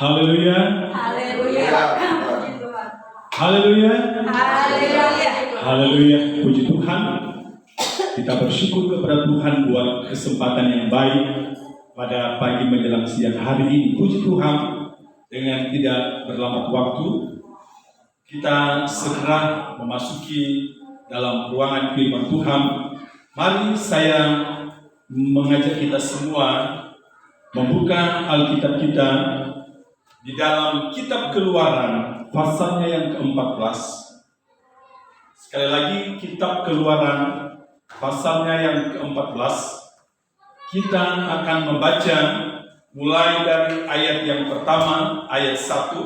Haleluya. Haleluya. Puji Tuhan. Haleluya. Haleluya. Haleluya. Puji Tuhan. Kita bersyukur kepada Tuhan buat kesempatan yang baik pada pagi menjelang siang hari ini. Puji Tuhan, dengan tidak berlambat waktu, kita segera memasuki dalam ruangan firman Tuhan. Mari saya mengajak kita semua membuka Alkitab kita di dalam kitab Keluaran pasalnya yang ke-14. Sekali lagi, kitab Keluaran pasalnya yang ke-14. Kita akan membaca mulai dari ayat yang pertama, ayat 1.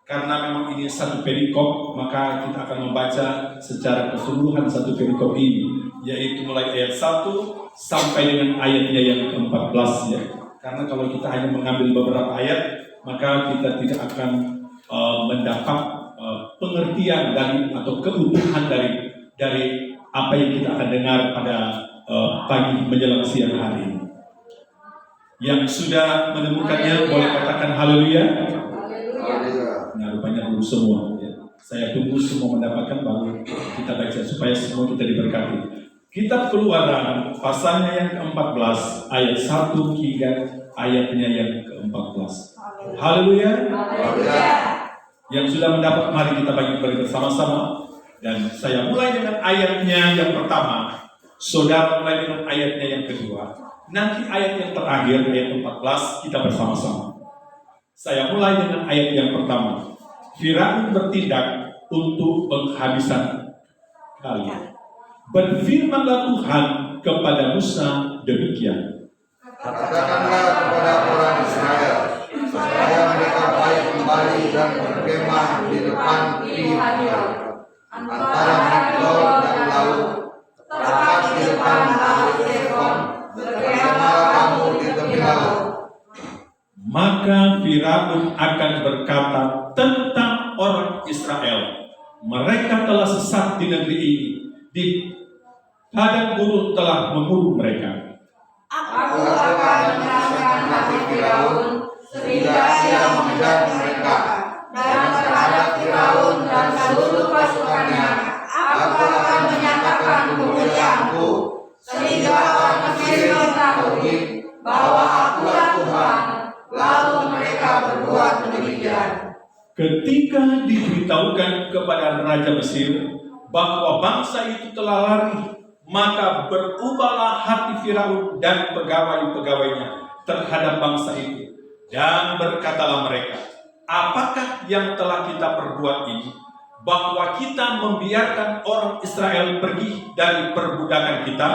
Karena memang ini satu perikop, maka kita akan membaca secara keseluruhan satu perikop ini, yaitu mulai ayat 1 sampai dengan ayatnya yang ke-14 ya. Karena kalau kita hanya mengambil beberapa ayat, maka kita tidak akan mendapat pengertian dari atau keutuhan dari apa yang kita akan dengar pada pagi menjelang siang hari ini. Yang sudah menemukannya boleh katakan haleluya. Nah, rupanya belum semua ya. Saya tunggu semua mendapatkan baru kita baca supaya semua kita diberkati. Kitab Keluaran pasalnya yang ke-14 ayat 1 hingga ayatnya yang ke-14. Haleluya. Yang sudah mendapat, mari kita bagi bersama-sama. Dan saya mulai dengan ayatnya yang pertama, saudara mulai dengan ayatnya yang kedua. Nanti ayat yang terakhir, ayat 14, kita bersama-sama. Saya mulai dengan ayat yang pertama. Firaun bertindak untuk penghabisan kalian. Berfirmanlah Tuhan kepada Musa demikian. Katakanlah kepada orang Israel, supaya mereka baik kembali dan berkemah di depan Pi-hahiroth, antara Migdol dan laut, tepat di depan Baal-Zephon, berkemahlah kamu di tepi laut. Maka Firaun akan berkata tentang orang Israel, mereka telah sesat di negeri ini, di padang gurun telah membunuh mereka. Aku akan mengeraskan hati Firaun sehingga ia mengejar mereka, dan terhadap Firaun dan seluruh pasukannya aku akan menyatakan kemuliaanku, sehingga orang Mesir mengetahui bahwa akulah Tuhan. Lalu mereka berbuat demikian. Ketika diberitahukan kepada Raja Mesir bahwa bangsa itu telah lari, maka berubahlah hati Firaun dan pegawai-pegawainya terhadap bangsa itu. Dan berkatalah mereka, apakah yang telah kita perbuat ini, bahwa kita membiarkan orang Israel pergi dari perbudakan kita?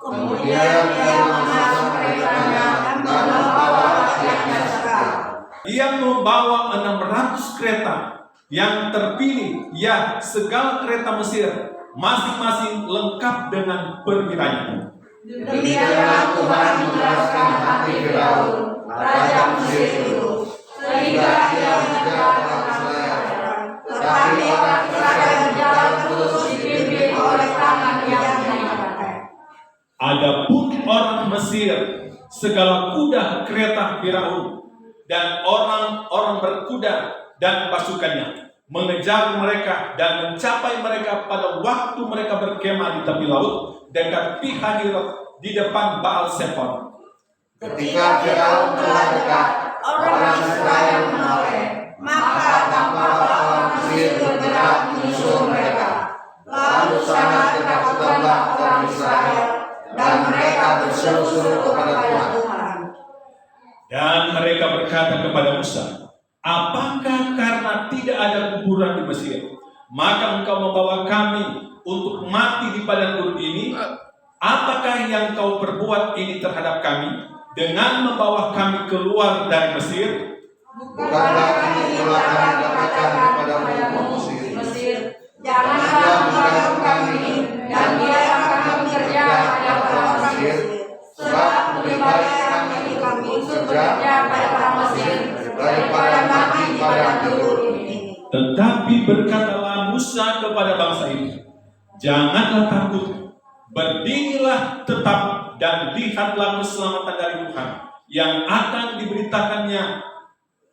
Kemudian ia memasang mereka dan membawa rakyatnya sekali. Ia membawa 600 kereta yang terpilih, ya segala kereta Mesir, masing-masing lengkap dengan perwiranya. Demikianlah Tuhan mengeraskan hati Firaun, raja Mesir itu, sehingga ia mengejar orang Israel. Tetapi orang Israel berjalan terus dipimpin oleh tangan yang menyenangkan. Adapun orang Mesir, segala kuda kereta Firaun dan orang-orang berkuda dan pasukannya mengejar mereka dan mencapai mereka pada waktu mereka berkemah di tepi laut dekat Pi-hahiroth di depan Baal-Zephon. Ketika Firaun telah dekat, Orang Israel menoleh, maka tampaklah orang Mesir bergerak menyusul mereka. Lalu sangat ketakutanlah orang Israel, dan mereka berseru-seru kepada Tuhan. Dan mereka berkata kepada Musa, apakah karena tidak ada kuburan di Mesir, maka engkau membawa kami untuk mati di padang gurun ini? Apakah yang kau perbuat ini terhadap kami dengan membawa kami keluar dari Mesir? bukanlah ini ulangan katakan kepadamu Mesir, Janganlah mengganggu kami, dan biarkan kami kerja pada orang Mesir, sebab lebih baik kami untuk bekerja pada orang Mesir daripada mati di padang gurun ini. Tetapi berkatalah Musa kepada bangsa itu, janganlah takut, berdirilah tetap dan lihatlah keselamatan dari Tuhan yang akan diberitakannya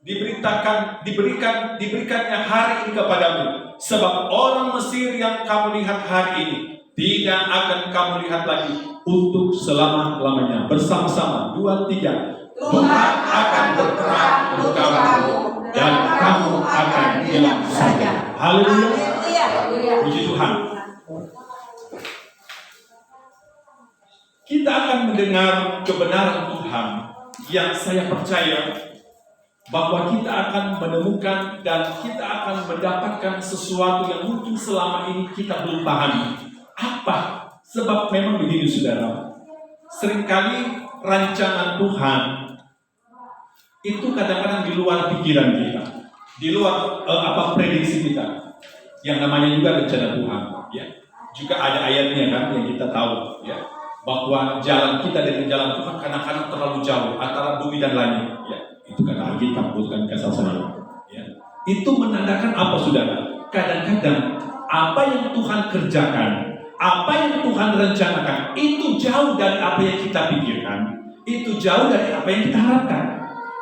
diberikannya hari ini kepadamu, sebab orang Mesir yang kamu lihat hari ini tidak akan kamu lihat lagi untuk selama-lamanya. Bersama-sama, 2, 3. Tuhan akan berperang untuk kamu dan kamu akan diam saja. Haleluya. Puji Tuhan. Kita akan mendengar kebenaran Tuhan yang saya percaya bahwa kita akan menemukan dan kita akan mendapatkan sesuatu yang mungkin selama ini kita belum pahami. Apa? Sebab memang begini saudara, seringkali rancangan Tuhan itu kadang-kadang di luar pikiran kita, di luar prediksi kita. Yang namanya juga rencana Tuhan, ya. Juga ada ayatnya kan yang kita tahu, ya, bahwa jalan kita dengan jalan Tuhan kadang-kadang terlalu jauh antara bumi dan langit, ya. Itu kata Alkitab, bukan kata saya, ya. Itu menandakan apa saudara? Kadang-kadang apa yang Tuhan kerjakan, apa yang Tuhan rencanakan, itu jauh dari apa yang kita pikirkan, itu jauh dari apa yang kita harapkan.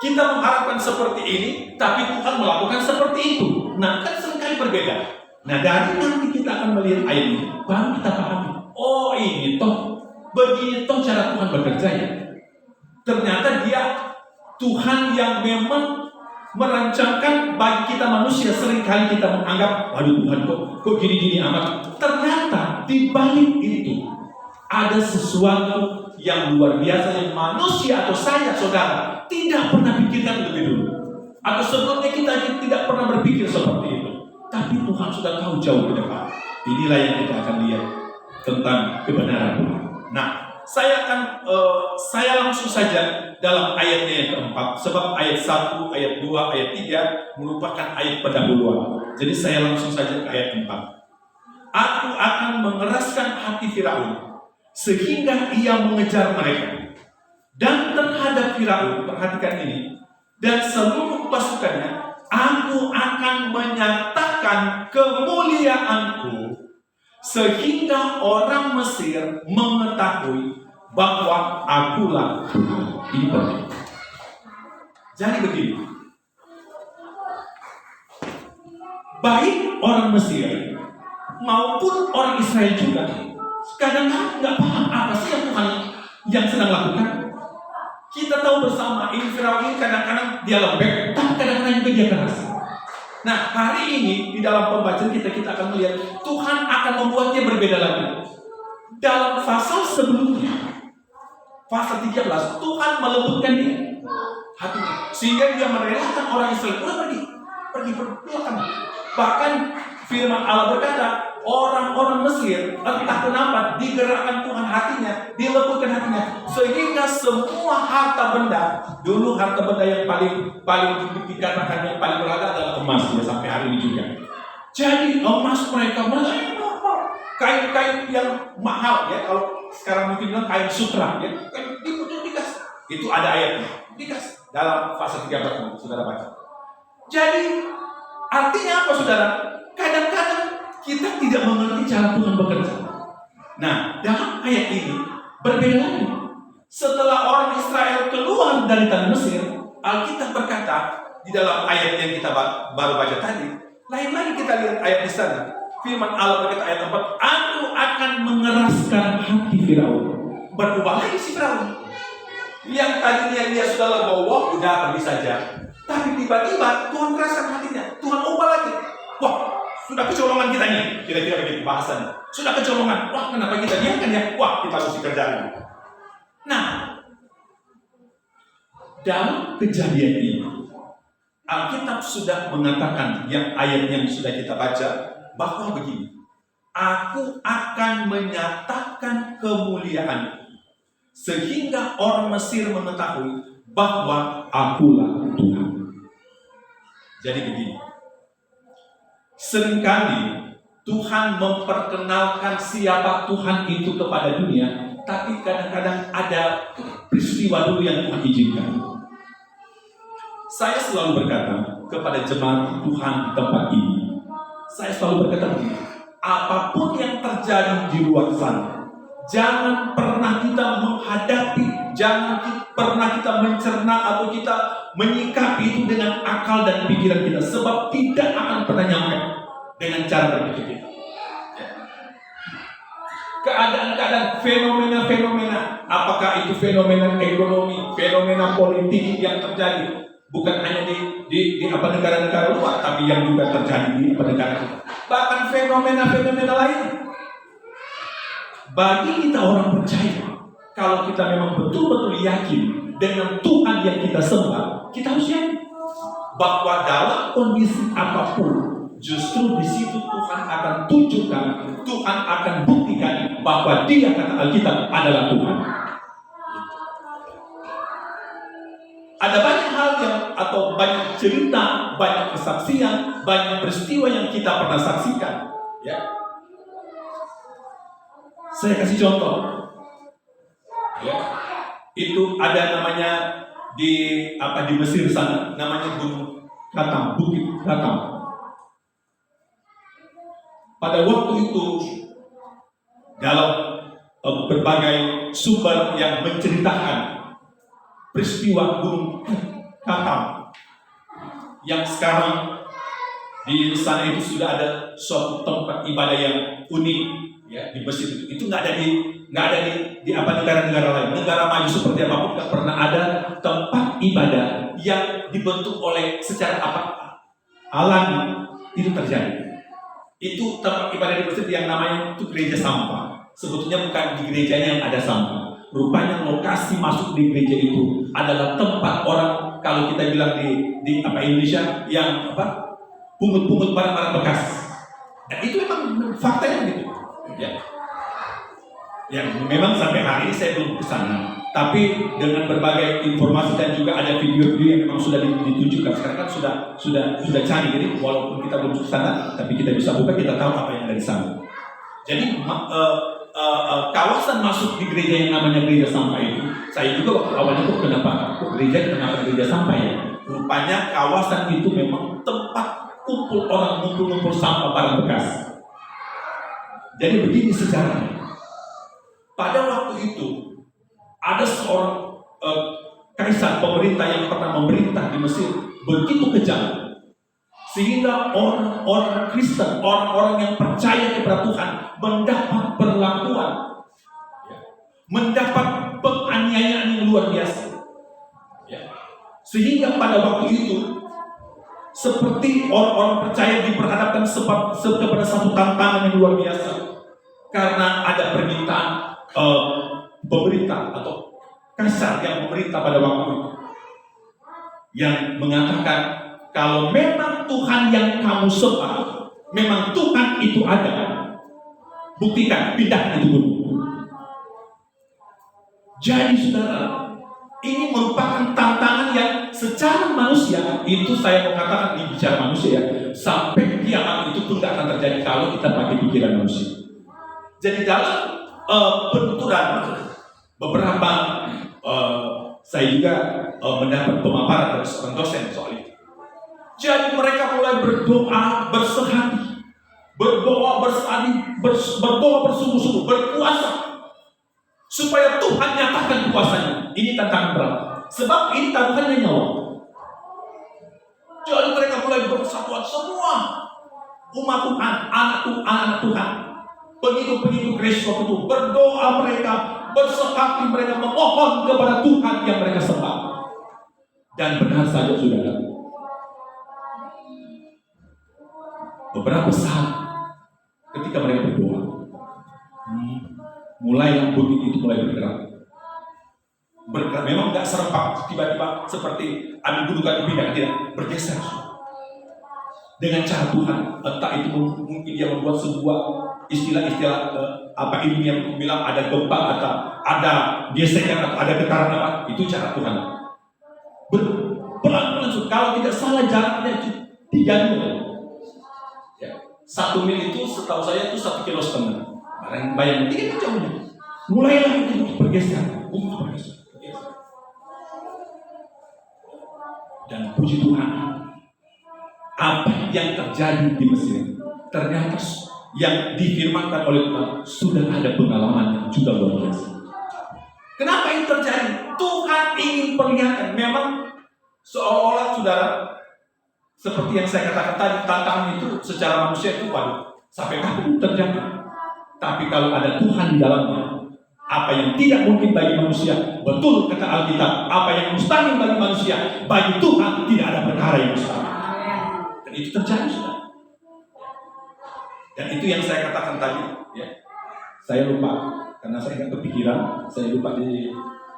Kita mengharapkan seperti ini, tapi Tuhan melakukan seperti itu. Nah, kan seringkali berbeda. Nah, dari nanti kita akan melihat ayat ini, baru kita pahami. Oh, ini toh, begini toh cara Tuhan bekerja ya. Ternyata Dia Tuhan yang memang merancangkan bagi kita manusia. Seringkali kita menganggap, waduh Tuhan kok gini-gini amat. Ternyata di balik itu ada sesuatu yang luar biasa yang manusia atau saya, saudara, tidak pernah pikirkan lebih dulu. Atau sebelumnya kita tidak pernah berpikir seperti itu. Tapi Tuhan sudah tahu jauh ke depan. Inilah yang kita akan lihat tentang kebenaran Tuhan. Nah, saya langsung saja dalam ayatnya yang keempat. Sebab ayat 1, ayat 2, ayat 3 merupakan ayat pendahuluan. Jadi saya langsung saja ke ayat 4. Aku akan mengeraskan hati Firaun sehingga ia mengejar mereka. Dan terhadap Firaun, perhatikan ini, dan seluruh pasukannya, aku akan menyatakan kemuliaanku sehingga orang Mesir mengetahui bahwa akulah Tuhan. Ini penting. Jadi begini, baik orang Mesir maupun orang Israel juga kadang-kadang nggak paham apa sih yang Tuhan yang sedang lakukan. Kita tahu bersama, Firaun ini kadang-kadang dia lembek, tapi kadang-kadang juga dia keras. Nah, hari ini di dalam pembacaan kita akan melihat Tuhan akan membuatnya berbeda lagi. Dalam pasal sebelumnya, pasal 13, Tuhan melembutkan dia hatinya, sehingga dia merelakan orang Israel pergi pulang. Bahkan firman Allah berkata, orang-orang Mesir entah kenapa digerakkan Tuhan hatinya, dilembutkan hatinya, sehingga semua harta benda, dulu harta benda yang paling dikatakan yang paling berharga adalah emas, ya, sampai hari ini juga. Jadi emas mereka kain-kain yang mahal, ya, kalau sekarang mungkin bilang kain sutra, ya, dikasih. Itu ada ayatnya, dikasih dalam pasal 13, saudara baca. Jadi artinya apa, saudara? Kadang-kadang kita tidak mengerti cara Tuhan bekerja. Nah, dalam ayat ini berbeda lagi. Setelah orang Israel keluar dari tanah Mesir, Alkitab berkata di dalam ayat yang kita baru baca tadi, lain lagi kita lihat ayat di sana. Firman Allah berkata ayat 4, aku akan mengeraskan hati Firaun. Berubah lagi si Firaun. Yang tadinya dia sudah legowo, udah pergi saja. Tapi tiba-tiba Tuhan keraskan hatinya. Tuhan ubah lagi. Wah, sudah kecolongan kita ini. Kira-kira begitu bahasannya. Sudah kecolongan. Wah, kenapa kita diamkan ya? Wah, kita mesti kerjain. Nah, dalam kejadian ini, Alkitab sudah mengatakan yang ayat yang sudah kita baca, bahwa begini, aku akan menyatakan kemuliaan sehingga orang Mesir mengetahui bahwa akulah Tuhan. Jadi begini, seringkali Tuhan memperkenalkan siapa Tuhan itu kepada dunia, tapi kadang-kadang ada peristiwa dulu yang Tuhan izinkan. Saya selalu berkata kepada jemaat Tuhan di tempat ini, saya selalu berkata begini, apapun yang terjadi di luar sana, jangan pernah kita menghadapi, jangan pernah kita mencerna atau kita menyikapi itu dengan akal dan pikiran kita, sebab tidak akan pernah nyampe dengan cara berpikir kita. Keadaan-keadaan, fenomena-fenomena, apakah itu fenomena ekonomi, fenomena politik yang terjadi, bukan hanya di negara-negara luar, tapi yang juga terjadi di negara kita. Bahkan fenomena-fenomena lain. Bagi kita orang percaya, kalau kita memang betul-betul yakin dengan Tuhan yang kita sembah, kita harus yakin bahwa dalam kondisi apapun, justru di situ Tuhan akan tunjukkan, Tuhan akan buktikan bahwa Dia, kata Alkitab, adalah Tuhan. Ada banyak hal yang, atau banyak cerita, banyak kesaksian, banyak peristiwa yang kita pernah saksikan. Ya, saya kasih contoh. Ya, itu ada namanya di Mesir sana, namanya Gunung Katam, Bukit Katam. Pada waktu itu, dalam berbagai sumber yang menceritakan peristiwa Gunung Katam, yang sekarang di sana itu sudah ada suatu tempat ibadah yang unik, ya, di Mesir itu nggak ada di negara-negara lain, negara maju seperti apapun nggak pernah ada tempat ibadah yang dibentuk oleh secara alami itu terjadi. Itu tempat ibadah di Mesir yang namanya itu gereja sampah. Sebetulnya bukan di gerejanya yang ada sampah. Rupanya lokasi masuk di gereja itu adalah tempat orang, kalau kita bilang di Indonesia, yang pungut-pungut barang-barang bekas. Dan itu memang faktanya gitu. Ya. Yang memang sampai hari ini saya belum ke sana. Tapi dengan berbagai informasi dan juga ada video-video yang memang sudah ditunjukkan. Sekarang kan sudah canggih, jadi walaupun kita belum ke sana, tapi kita bisa buka, kita tahu apa yang ada di sana. Jadi kawasan masuk di gereja yang namanya gereja sampah itu, saya juga waktu awalnya kenapa gereja sampah ya? Rupanya kawasan itu memang tempat kumpul orang, ngumpul sampah barang bekas. Jadi begini sejarahnya. Pada waktu itu ada seorang kaisar, pemerintah yang pernah memerintah di Mesir begitu kejam, sehingga orang-orang Kristen, orang-orang yang percaya kepada Tuhan mendapat perlakuan, mendapat penganiayaan yang luar biasa. Sehingga pada waktu itu, seperti orang-orang percaya diperhadapkan kepada satu tantangan yang luar biasa, karena ada permintaan pemerintah atau kaisar yang memerintah pada waktu itu, yang mengatakan kalau memang Tuhan yang kamu sembah, memang Tuhan itu ada, buktikan, pindahkan itu gunung. Jadi saudara, ini merupakan tantangan yang secara manusia, itu saya mau katakan di bicara manusia, sampai kiamat itu pun tidak akan terjadi kalau kita pakai pikiran manusia. Jadi dalam penuturan beberapa, saya juga mendapat pemaparan dari seorang dosen soal itu. Jadi mereka mulai berdoa bersehati, berdoa bersungguh-sungguh, berpuasa supaya Tuhan nyatakan kuasanya. Ini tantangan berat, sebab ini taruhannya nyawa. Jadi mereka mulai bersatuan semua umat Tuhan, anak Tuhan, pengikut-pengikut Kristus itu berdoa, mereka bersehati, mereka memohon kepada Tuhan yang mereka sembah. Dan benar saja saudara, beberapa saat ketika mereka berdoa, mulailah bukit itu mulai bergerak. Memang nggak serempak tiba-tiba seperti ambil gundukan dipindah, tidak, bergeser dengan cara Tuhan. Entah itu mungkin dia membuat sebuah istilah-istilah ini yang bilang ada gempa atau ada gesekan atau ada getaran itu cara Tuhan. Pelan-pelan, kalau tidak salah jaraknya itu 3 mil. Ya. 1 mil itu setahu saya itu 1,5 kilo. Bayangin, itu jauhnya. Mulailah itu bergeser. Dan puji Tuhan, apa yang terjadi di Mesir ternyata yang difirmankan oleh Tuhan sudah ada pengalaman yang juga luar biasa. Kenapa ini terjadi? Tuhan ingin perlihatkan, memang seolah-olah saudara, Seperti yang saya katakan tadi, tantangan itu secara manusia itu waduh, sampai kapan terjadi? Tapi kalau ada Tuhan di dalamnya, apa yang tidak mungkin bagi manusia, betul kata Alkitab, apa yang mustahil bagi manusia, bagi Tuhan tidak ada perkara yang mustahil. Dan itu terjadi sudah. Dan itu yang saya katakan tadi, ya. Saya lupa karena saya nggak kepikiran, saya lupa di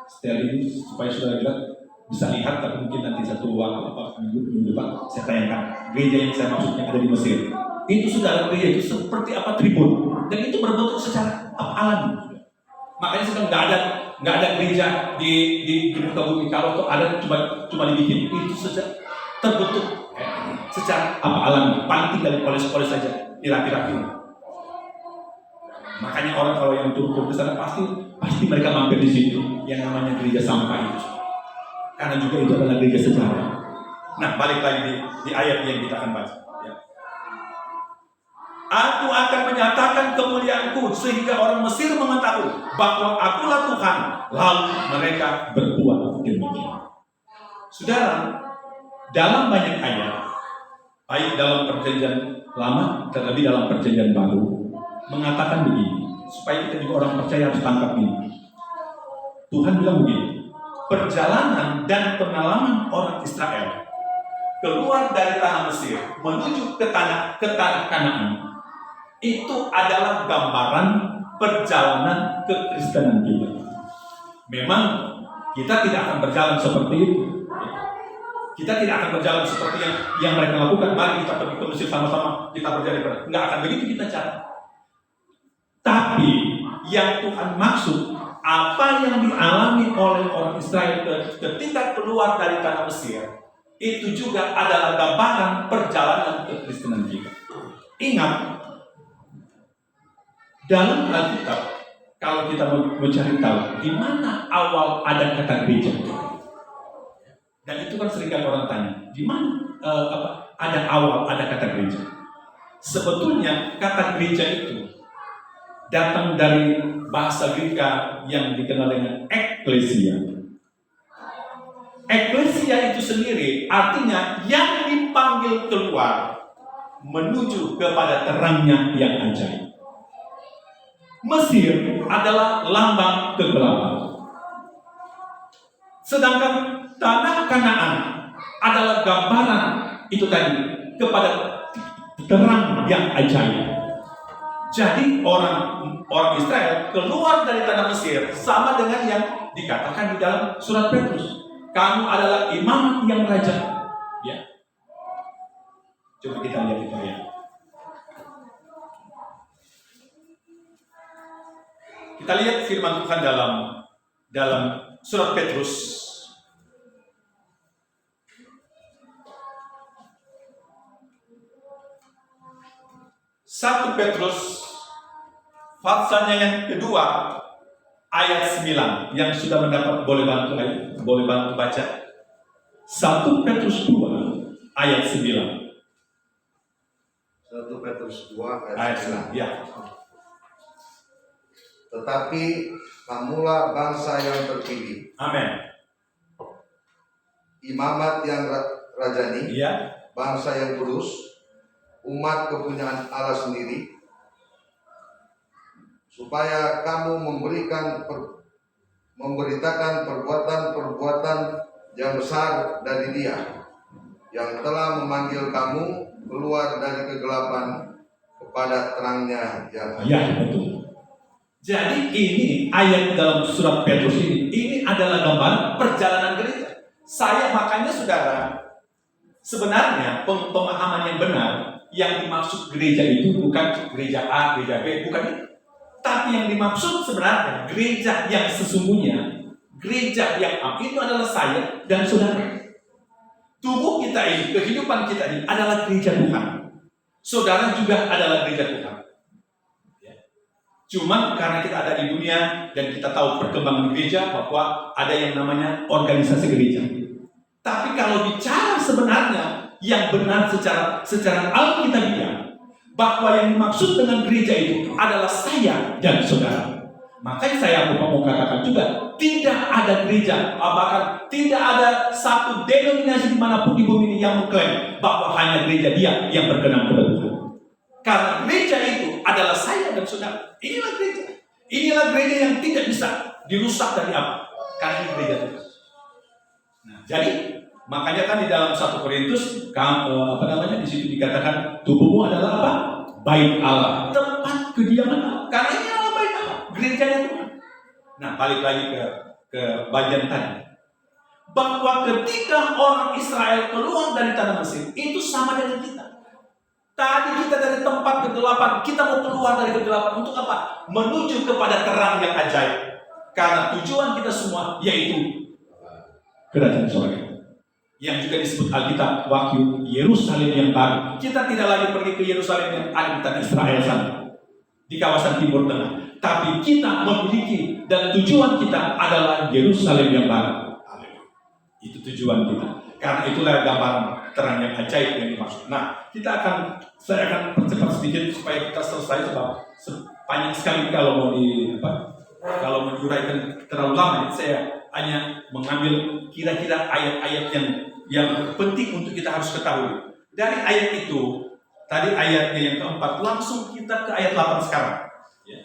setel ini supaya saudara bisa lihat, tapi mungkin nanti satu waktu minggu depan saya tayangkan gereja yang saya maksudnya ada di Mesir. Itu saudara, gereja itu seperti apa tribun, dan itu berbentuk secara alami. Makanya sedang nggak ada gereja di muka bumi. Kalau tuh ada cuma dibikin, itu saja terbentuk secara alami, paling tinggal poles-poles saja, dirapi-rapi. Makanya orang kalau yang turun ke sana pasti mereka mampir di situ yang namanya gereja sampah itu. Karena juga itu adalah gereja sejarah. Nah, balik lagi di ayat yang kita akan baca. Ya. Aku akan menyatakan kemuliaanku sehingga orang Mesir mengetahui bahwa akulah Tuhan. Lalu mereka berbuat demikian. Saudara, dalam banyak ayat, baik dalam perjanjian lama terlebih dalam perjanjian baru, mengatakan begini, supaya kita juga orang percaya harus tangkap ini. Tuhan bilang begini, perjalanan dan pengalaman orang Israel keluar dari tanah Mesir menuju ke tanah Kanaan itu adalah gambaran perjalanan kekristenan kita. Memang kita tidak akan berjalan seperti itu. Kita tidak akan berjalan seperti yang mereka lakukan. Mari kita pergi ke Mesir sama-sama, kita berjalan. Nggak akan begitu kita cara. Tapi yang Tuhan maksud, apa yang dialami oleh orang Israel ketika keluar dari tanah Mesir, itu juga adalah gambaran perjalanan kekristenan kita. Ingat, dalam Alkitab, kalau kita mencari tahu di mana awal ada kata gereja, dan itu kan seringkali orang tanya, di mana ada awal ada kata gereja? Sebetulnya kata gereja itu datang dari bahasa Greka yang dikenal dengan eklesia. Eklesia itu sendiri artinya yang dipanggil keluar menuju kepada terangnya yang ajaib. Mesir adalah lambang kegelapan. Sedangkan tanah Kanaan adalah gambaran itu tadi kepada terang yang ajaib. Jadi orang Israel keluar dari tanah Mesir sama dengan yang dikatakan di dalam surat Petrus. Kamu adalah imam yang raja. Ya. Coba kita lihat itu ya. Kita lihat firman Tuhan dalam surat Petrus. Satu Petrus pasalnya yang kedua ayat 9 yang sudah mendapat boleh bantu baca. 1 Petrus 2 ayat 9. 1 Petrus 2 Ayat 9. 9. Ya. Tetapi kamulah bangsa yang terpilih, Amin. imamat yang rajani, Ya. bangsa yang kudus, umat kepunyaan Allah sendiri, supaya kamu memberitakan perbuatan-perbuatan yang besar dari Dia yang telah memanggil kamu keluar dari kegelapan kepada terangnya yang Ya, betul. Jadi ini ayat dalam surat Petrus ini adalah gambar perjalanan gereja. Makanya saudara, sebenarnya pemahaman yang benar yang dimaksud gereja itu bukan gereja A, gereja B, bukan itu. Tapi yang dimaksud sebenarnya gereja yang sesungguhnya, gereja yang A itu adalah saya dan saudara. Tubuh kita ini, kehidupan kita ini adalah gereja Tuhan. Saudara juga adalah gereja Tuhan. Cuma karena kita ada di dunia dan kita tahu perkembangan gereja bahwa ada yang namanya organisasi gereja. Tapi kalau bicara sebenarnya yang benar secara alkitabiah, bahwa yang dimaksud dengan gereja itu adalah saya dan saudara. Makanya saya mau katakan juga, tidak ada gereja, bahkan tidak ada satu denominasi dimanapun di bumi ini yang mengklaim bahwa hanya gereja dia yang berkenan kepada Tuhan. Karena gereja itu adalah saya dan saudara. Inilah gereja. Inilah gereja yang tidak bisa dirusak dari apa? Karena ini gereja Tuhan. Nah, jadi makanya kan di dalam 1 Korintus di situ dikatakan tubuhmu adalah apa? Bait Allah, tempat kediaman Allah. Karena ini adalah bait Allah, gerejanya Tuhan. Nah, balik lagi ke bagian tadi, bahwa ketika orang Israel keluar dari tanah Mesir, itu sama dengan kita. Tadi kita dari tempat kegelapan, kita mau keluar dari kegelapan untuk apa? Menuju kepada terang yang ajaib. Karena tujuan kita semua yaitu kerajaan surga, yang juga disebut Alkitab Wahyu Yerusalem yang baru. Kita tidak lagi pergi ke Yerusalem yang ada di tanah Israel sana, di kawasan Timur Tengah, tapi kita memiliki dan tujuan kita adalah Yerusalem yang baru. Itu tujuan kita. Karena itulah gambaran terang yang ajaib yang dimaksud. Nah, saya akan percepat sedikit supaya kita selesai, sebab panjang sekali kalau mau diuraikan terlalu lama. Saya hanya mengambil kira-kira ayat-ayat yang penting untuk kita harus ketahui. Dari ayat itu, tadi ayatnya yang keempat, langsung kita ke ayat 8 sekarang. Ya.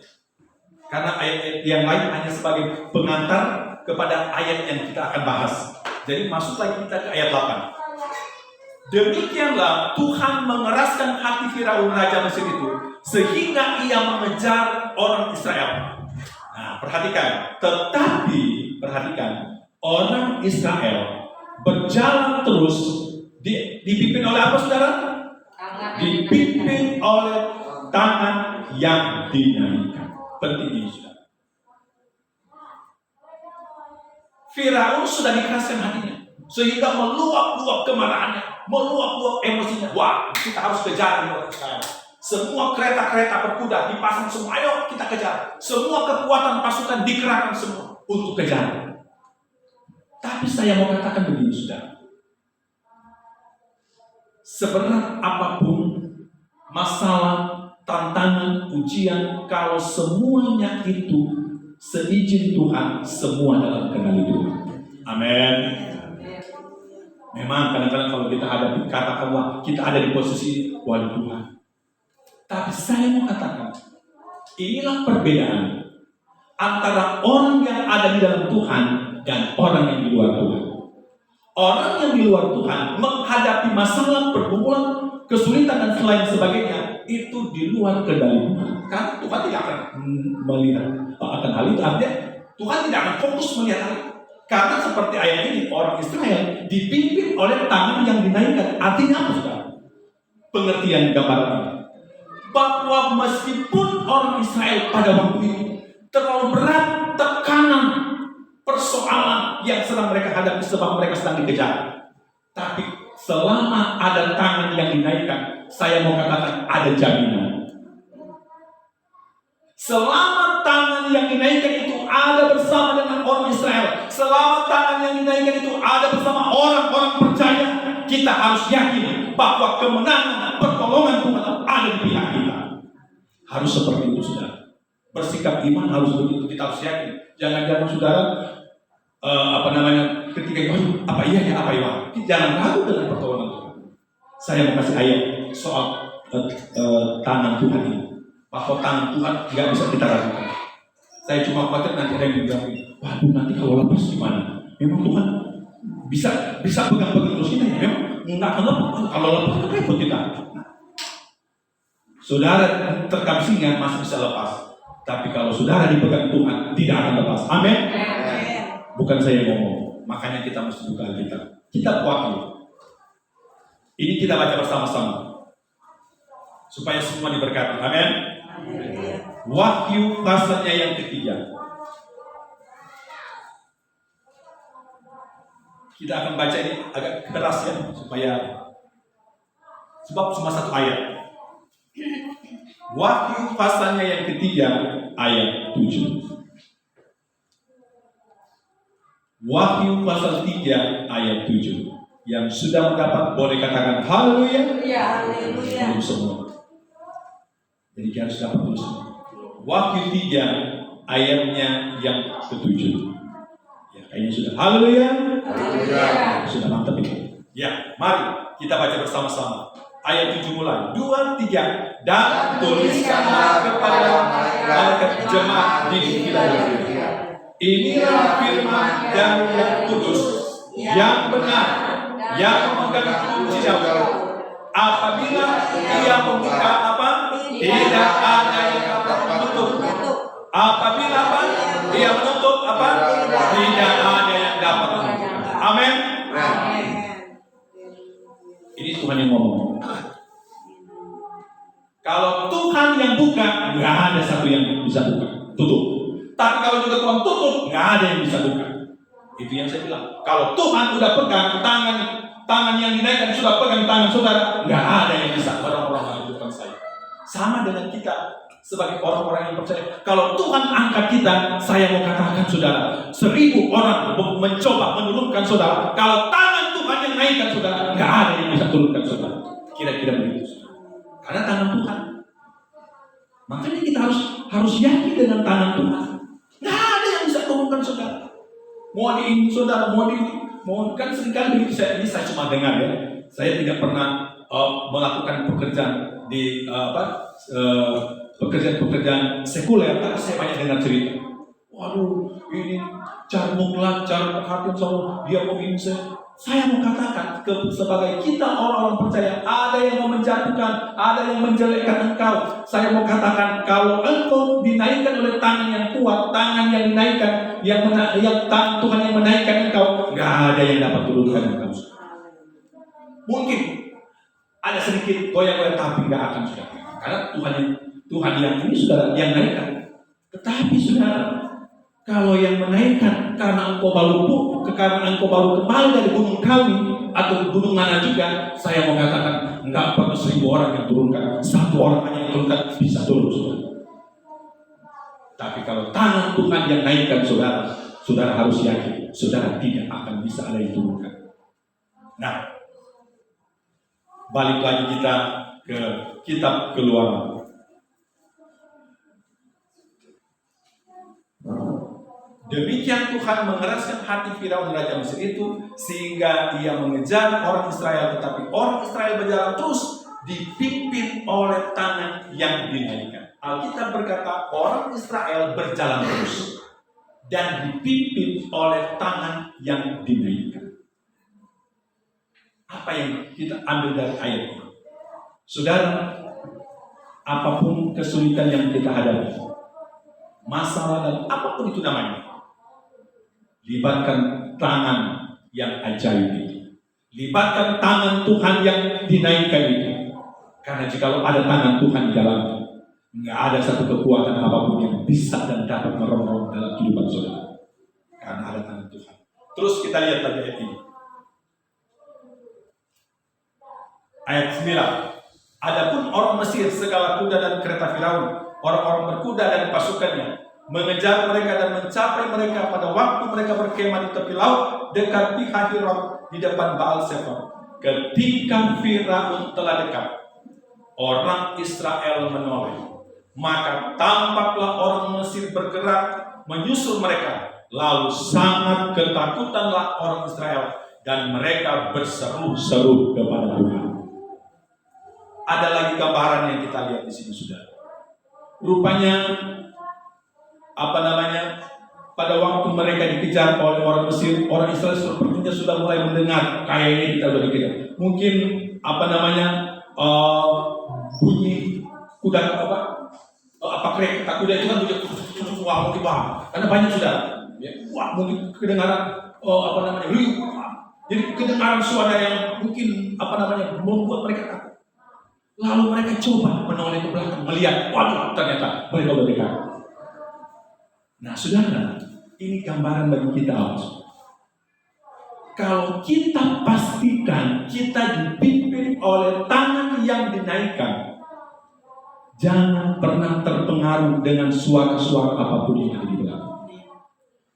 Karena ayat-ayat yang lain hanya sebagai pengantar kepada ayat yang kita akan bahas. Jadi masuk lagi kita ke ayat 8. Demikianlah Tuhan mengeraskan hati Firaun raja Mesir itu, sehingga ia mengejar orang Israel. Nah, perhatikan. Perhatikan, orang Israel berjalan terus dipimpin oleh apa, saudara? Dipimpin oleh tangan yang dinaikkan. Penting ini, saudara. Firaun sudah dikeraskan hatinya, sehingga meluap-luap kemarahannya, meluap-luap emosinya. Wah, kita harus kejar orang Israel. Semua kereta-kereta berkuda dipasang semua, ayo kita kejar. Semua kekuatan pasukan dikerahkan semua untuk kejar. Tapi saya mau katakan begini, saudara. Seberat apapun masalah, tantangan, ujian, kalau semuanya itu seizin Tuhan, semua dalam kendali Tuhan. Amin. Memang kadang-kadang kalau kita hadapi, katakanlah kita ada di posisi wali Tuhan. Tapi saya mau katakan, inilah perbedaan antara orang yang ada di dalam Tuhan dan orang yang di luar Tuhan. Orang yang di luar Tuhan menghadapi masalah, pergumulan, kesulitan dan lain sebagainya, itu di luar kendali Tuhan. Karena Tuhan tidak akan melihat akan hal itu. Artinya Tuhan tidak akan fokus melihat hal itu. Karena seperti ayat ini, orang Israel dipimpin oleh tangan yang dinaikkan. Artinya apa, saudara? Pengertian gambaran ini, bahwa meskipun orang Israel pada waktu itu terlalu berat tekanan, persoalan yang sedang mereka hadapi sebab mereka sedang dikejar, tapi selama ada tangan yang dinaikkan, saya mau katakan ada jaminan. Selama tangan yang dinaikkan itu ada bersama dengan orang Israel, selama tangan yang dinaikkan itu ada bersama orang-orang percaya, kita harus yakin bahwa kemenangan, pertolongan Tuhan ada di pihak kita. Harus seperti itu, saudara. Bersikap iman harus begitu, kita harus yakin. Jangan-jangan saudara ketika apa iya ya, jangan ragu dengan pertolongan Tuhan. Saya mau kasih ayat soal tangan Tuhan ini, bahwa tangan Tuhan nggak bisa kita ragukan. Saya cuma khawatir nanti ada yang bilang, waduh nanti kalau lepas gimana? Memang Tuhan bisa pegang-pegang terus kita ya? Memang nggak akan lepas. Kalau lepas itu repot kita. Saudara terkam singa masih bisa lepas, tapi kalau saudara dipegang Tuhan tidak akan lepas. Amin. Bukan saya ngomong, makanya kita mesti buka Alkitab. Kitab Wahyu. Ini kita baca bersama-sama supaya semua diberkati. Amin. Wahyu pasalnya yang ketiga. Kita akan baca ini agak keras ya, sebab cuma satu ayat. Wahyu pasalnya yang ketiga ayat 7. Wahyu pasal 3 ayat 7. Yang sudah mendapat boleh katakan haleluya. Haleluya. Belum semua. Jadi kita harus dapat dulu semua. Wahyu 3 ayatnya yang ke-7. Ya, kayaknya sudah. Haleluya. Haleluya. Sudah mantap ini. Ya, mari kita baca bersama-sama. Ayat 7 mulai. 2, 3. Dan tuliskanlah kepada malaikat jemaat di Filadelfia. Inilah firman dari Yang Kudus, yang benar, yang memegang kunci Daud. Apabila ia membuka apa? Tidak ada yang dapat menutup. Apabila apa? Ia menutup apa? Tidak ada yang dapat menutup. Amin. Ini Tuhan yang ngomong. Kalau Tuhan yang buka, nggak ada satu yang bisa buka, tutup. Tapi kalau juga Tuhan tutup, nggak ada yang bisa buka. Itu yang saya bilang. Kalau Tuhan udah pegang tangan yang dinaikkan, sudah pegang tangan saudara, nggak ada yang bisa orang-orang di depan saya. Sama dengan kita sebagai orang-orang yang percaya. Kalau Tuhan angkat kita, saya mau katakan saudara, 1000 orang mencoba menurunkan saudara. Kalau tangan Tuhan yang naikkan saudara, nggak ada yang bisa turunkan saudara. Kira-kira begitu. Karena tangan Tuhan. Makanya kita harus yakin dengan tangan Tuhan. Nggak ada yang bisa turunkan saudara. Mau di ini saudara, mau di ini, mau kan seringkali ini saya cuma dengar ya. Saya tidak pernah melakukan pekerjaan di pekerjaan sekuler, tapi saya banyak dengar cerita. Waduh, ini carmuklah, cara perhatian sama dia mau ini saya mau katakan sebagai kita orang-orang percaya, ada yang mau menjatuhkan, ada yang menjelekkan engkau. Saya mau katakan kalau engkau dinaikkan oleh tangan yang kuat, tangan yang dinaikkan, yang Tuhan yang menaikkan engkau, nggak ada yang dapat turunkan engkau. Mungkin ada sedikit goyang-goyang, tapi nggak akan sudah. Karena Tuhan yang ini sudah yang naikkan. Tetapi saudara, kalau yang menaikkan karena engkau baru kembali dari gunung kami atau gunung mana juga, saya mau katakan enggak perlu 1000 orang yang turunkan, 1 orang hanya yang turunkan bisa turun saudara. Tapi kalau tangan Tuhan yang naikkan saudara, saudara harus yakin saudara tidak akan bisa ada yang turunkan. Nah, balik lagi kita ke kitab Keluaran. Demikian Tuhan mengeraskan hati Firaun Raja Mesir itu sehingga ia mengejar orang Israel, tetapi orang Israel berjalan terus dipimpin oleh tangan yang dinaikkan. Alkitab berkata orang Israel berjalan terus dan dipimpin oleh tangan yang dinaikkan. Apa yang kita ambil dari ayat ini? Saudara, apapun kesulitan yang kita hadapi, masalah dan apapun itu namanya, libatkan tangan yang ajaib itu. Libatkan tangan Tuhan yang dinaikkan itu. Karena jika ada tangan Tuhan di dalamnya, nggak ada satu kekuatan apapun yang bisa dan dapat merongrong dalam kehidupan saudara. Karena ada tangan Tuhan. Terus kita lihat lagi ayat ini. Ayat 9. Adapun orang Mesir segala kuda dan kereta Firaun, orang-orang berkuda dan pasukannya, mengejar mereka dan mencapai mereka pada waktu mereka berkemah di tepi laut dekat Pihahirot di depan Baal Zephon. Ketika Firaun telah dekat, orang Israel menoleh. Maka tampaklah orang Mesir bergerak menyusul mereka. Lalu sangat ketakutanlah orang Israel dan mereka berseru-seru kepada Tuhan. Ada lagi gambaran yang kita lihat di sini sudah. Rupanya pada waktu mereka dikejar oleh orang Mesir, orang Israel sepertinya sudah mulai mendengar kayaknya kita sudah dikejar. Mungkin bunyi kuda kereta kuda itu kan bunyi wah mungkin karena banyak sudah. Ya, wah mungkin kedengaran riuh. Jadi kedengaran suara yang mungkin membuat mereka takut. Lalu mereka coba menoleh ke belakang melihat, waduh ternyata mereka sudah dekat. Nah saudara, ini gambaran bagi kita. Kalau kita pastikan kita dipimpin oleh tangan yang dinaikkan, jangan pernah terpengaruh dengan suara-suara apapun yang ada di belakang.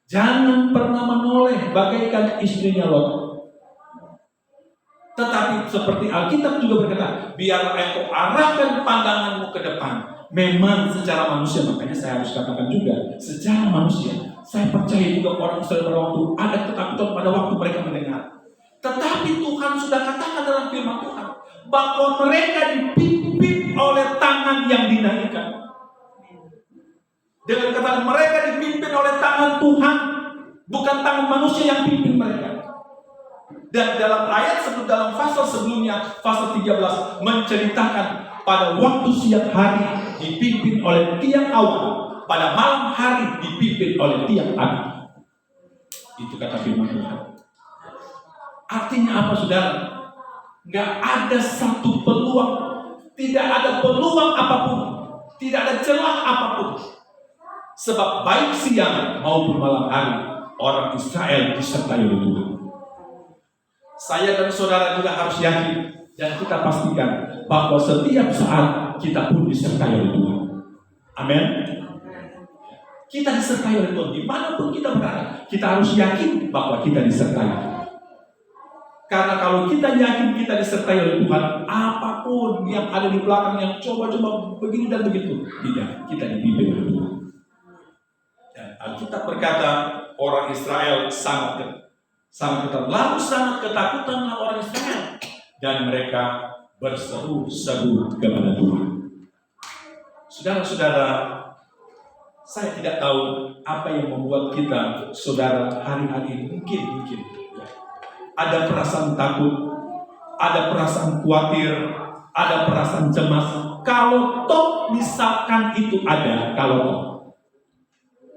Jangan pernah menoleh bagaikan istrinya Lot. Tetapi seperti Alkitab juga berkata, biarlah engkau arahkan pandanganmu ke depan, Memang secara manusia, makanya saya harus katakan juga, secara manusia, saya percaya juga orang Israel pada waktu ada ketakutan pada waktu mereka mendengar. Tetapi Tuhan sudah katakan dalam firman Tuhan bahwa mereka dipimpin oleh tangan yang dinaikkan. Dengan kata mereka dipimpin oleh tangan Tuhan, bukan tangan manusia yang pimpin mereka. Dan dalam ayat dalam pasal sebelumnya, pasal 13 menceritakan pada waktu siang hari dipimpin oleh tiang awan, pada malam hari dipimpin oleh tiang api. Itu kata firman Tuhan. Artinya apa, saudara? Nggak ada satu peluang, tidak ada peluang apapun, tidak ada celah apapun. Sebab baik siang maupun malam hari, orang Israel disertai oleh Tuhan. Saya dan saudara juga harus yakin dan kita pastikan bahwa setiap saat kita pun disertai oleh Tuhan. Amin. Kita disertai oleh Tuhan dimanapun kita berada. Kita harus yakin bahwa kita disertai. Karena kalau kita yakin kita disertai oleh Tuhan, apapun yang ada di belakang yang coba-coba begini dan begitu, tidak, kita dipimpin oleh Tuhan. Dan Alkitab berkata orang Israel sangat ketat. Lalu sangat ketakutanlah orang Israel dan mereka berseru-seru kepada Tuhan. Saudara-saudara, saya tidak tahu apa yang membuat kita, saudara, hari-hari ini mungkin ada perasaan takut, ada perasaan khawatir, ada perasaan cemas. Kalau toh misalkan itu ada, kalau toh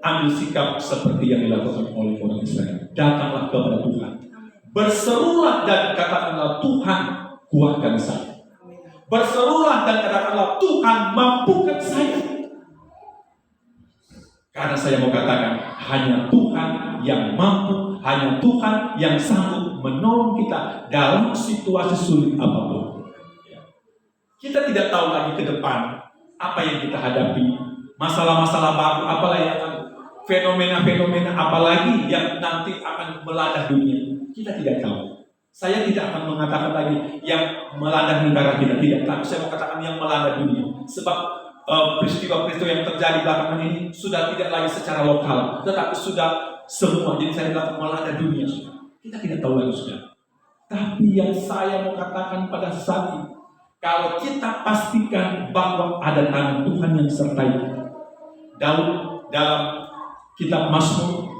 ambil sikap seperti yang dilakukan oleh orang Israel. Datanglah kepada Tuhan, berserulah dan katakanlah, Tuhan kuatkan saya. Berserulah dan katakanlah, Tuhan mampukan saya. Karena saya mau katakan, hanya Tuhan yang mampu, hanya Tuhan yang sanggup menolong kita dalam situasi sulit apapun. Kita tidak tahu lagi ke depan apa yang kita hadapi, masalah-masalah baru, apalah yang fenomena-fenomena apalagi yang nanti akan melanda dunia. Kita tidak tahu. Saya tidak akan mengatakan lagi yang melanda negara kita, tidak. Tapi saya mau katakan yang melanda dunia. Sebab peristiwa-peristiwa yang terjadi belakangan ini sudah tidak lagi secara lokal, tetapi sudah semua. Jadi saya bilang melanda dunia. Kita tidak tahu lagi sudah. Tapi yang saya mau katakan pada saat ini, kalau kita pastikan bahwa ada tangan Tuhan yang sertai kita. Daud dalam kitab Mazmur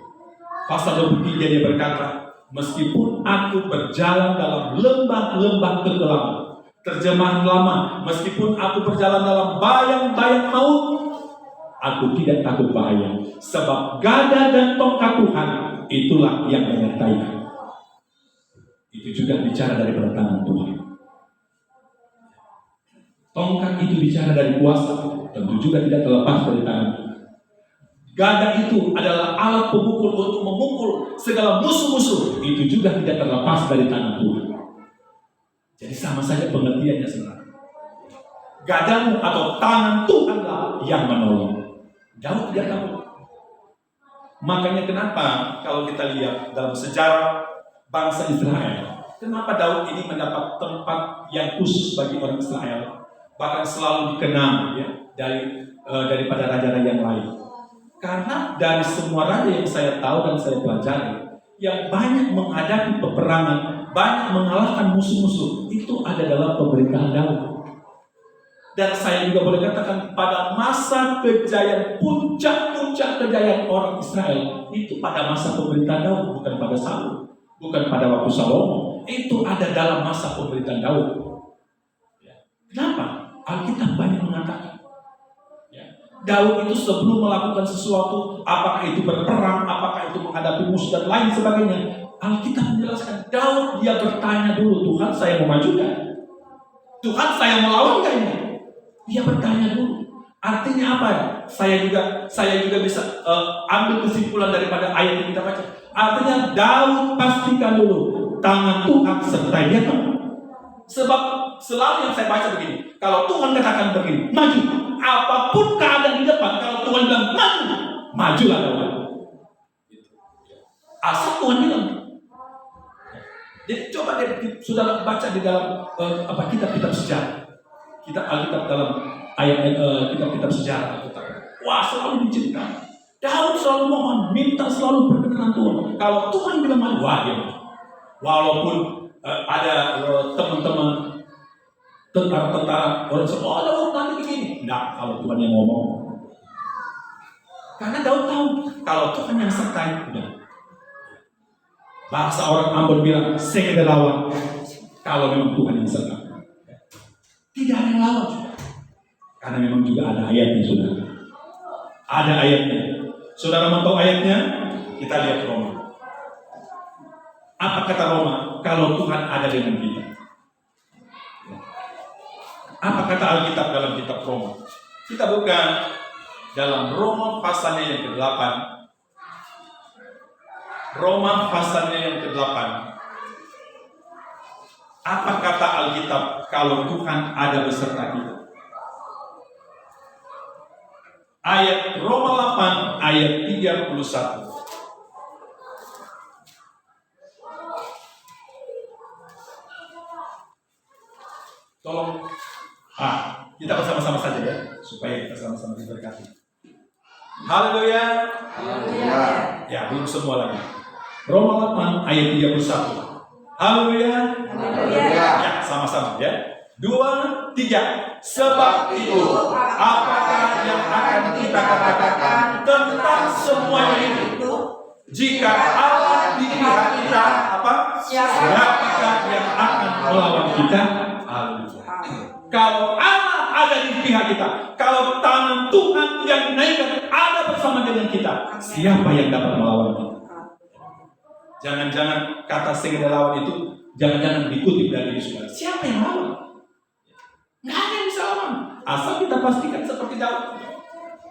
pasal 23 dia berkata, meskipun aku berjalan dalam lembah-lembah kegelapan. Terjemahan lama, meskipun aku berjalan dalam bayang-bayang maut, aku tidak takut bahaya, sebab gada dan tongkat Tuhan itulah yang menyertai. Itu juga bicara dari tangan Tuhan. Tongkat itu bicara dari kuasa, tentu juga tidak terlepas dari tangan Tuhan. Gada itu adalah alat pemukul untuk memukul segala musuh-musuh. Itu juga tidak terlepas dari tangan Tuhan. Jadi sama saja pengertiannya sebenarnya. Gadamu atau tangan Tuhanlah yang menolong. Daud tidak tahu. Makanya kenapa kalau kita lihat dalam sejarah bangsa Israel, kenapa Daud ini mendapat tempat yang khusus bagi orang Israel, bahkan selalu dikenang ya daripada raja-raja yang lain. Karena dari semua raja yang saya tahu dan saya pelajari, yang banyak menghadapi peperangan, banyak mengalahkan musuh-musuh, itu ada dalam pemerintahan Daud. Dan saya juga boleh katakan pada masa kejayaan, puncak-puncak kejayaan orang Israel, itu pada masa pemerintahan Daud, bukan pada Saul, bukan pada waktu Salomo. Itu ada dalam masa pemerintahan Daud. Kenapa? Alkitab banyak mengatakan Daud itu sebelum melakukan sesuatu, apakah itu berperang, apakah itu menghadapi musuh dan lain sebagainya, Alkitab menjelaskan Daud dia bertanya dulu, Tuhan saya mau maju kan? Tuhan saya mau lawan kan ini? Dia bertanya dulu. Artinya apa ya? Saya juga bisa ambil kesimpulan daripada ayat yang kita baca. Artinya Daud pastikan dulu tangan Tuhan sertai dia kan? Sebab selalu yang saya baca begini, kalau Tuhan katakan begini, maju. Apapun keadaan di depan, kalau Tuhan bilang maju, majulah Daud. Asal Tuhan bilang. Jadi coba deh saudara baca di dalam kitab-kitab sejarah. Kita Alkitab dalam kitab-kitab sejarah. Wah, selalu diceritakan. Daud selalu mohon, minta selalu perkenan Tuhan. Kalau Tuhan bilang maju, wah dia. Walaupun ada teman-teman tentara-tentara orang semua, Daud nanti begini. Nah, kalau Tuhan yang ngomong. Karena Daud tahu kalau Tuhan yang sertai, udah. Bahasa orang Ambon bilang, saya lawan. Kalau memang Tuhan yang sertai. Tidak ada yang lawan juga. Karena memang juga ada ayatnya, saudara. Ada ayatnya. Saudara mau tahu ayatnya? Kita lihat Roma. Apa kata Roma? Kalau Tuhan ada dengan kita. Apa kata Alkitab dalam kitab Roma? Kita buka dalam Roma pasalnya yang ke-8. Roma pasalnya yang ke-8. Apa kata Alkitab kalau Tuhan ada beserta kita? Ayat Roma 8 ayat 31. Tolong kita bersama-sama saja ya, supaya kita sama-sama diberkati. Haleluya. Haleluya. Ya, belum semua lagi. Roma 8 ayat 31. Haleluya. Haleluya. Ya, sama-sama ya. 2, 3. Sebab itu, apakah yang akan kita katakan tentang semuanya itu? Jika Allah di pihak kita, siapakah yang akan melawan kita? Haleluya. Kalau Allah ada di pihak kita, kalau tangan Tuhan yang dinaikkan ada bersama dengan kita, siapa yang dapat melawan kita? Jangan-jangan kata segera lawan itu jangan-jangan dikutip dari Yesus. Siapa yang lawan? Nggak ada yang bisa lawan. Asal kita pastikan seperti Daud.